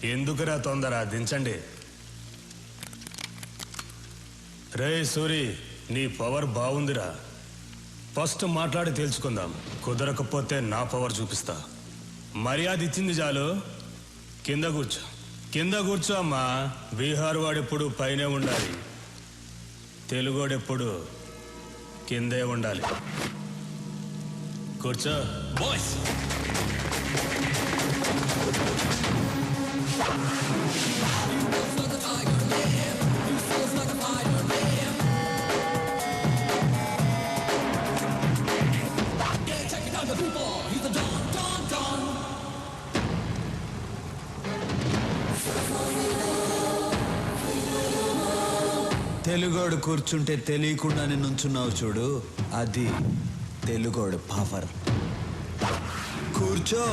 ఎందుకురా తొందర, దించండి. రే సూరి, నీ పవర్ బాగుందిరా. ఫస్ట్ మాట్లాడి తేల్చుకుందాం. కుదరకపోతే నా పవర్ చూపిస్తా. మర్యాద ఇచ్చింది చాలు, కింద కూర్చో. కింద కూర్చో అమ్మా. బీహార్ వాడెప్పుడు పైనే ఉండాలి, తెలుగోడెప్పుడు కిందే ఉండాలి. కూర్చో. బాయ్స్, తెలుగోడు కూర్చుంటే తెలియకుండానే నుంచున్నావు చూడు, అది తెలుగోడు పవర్. కూర్చో.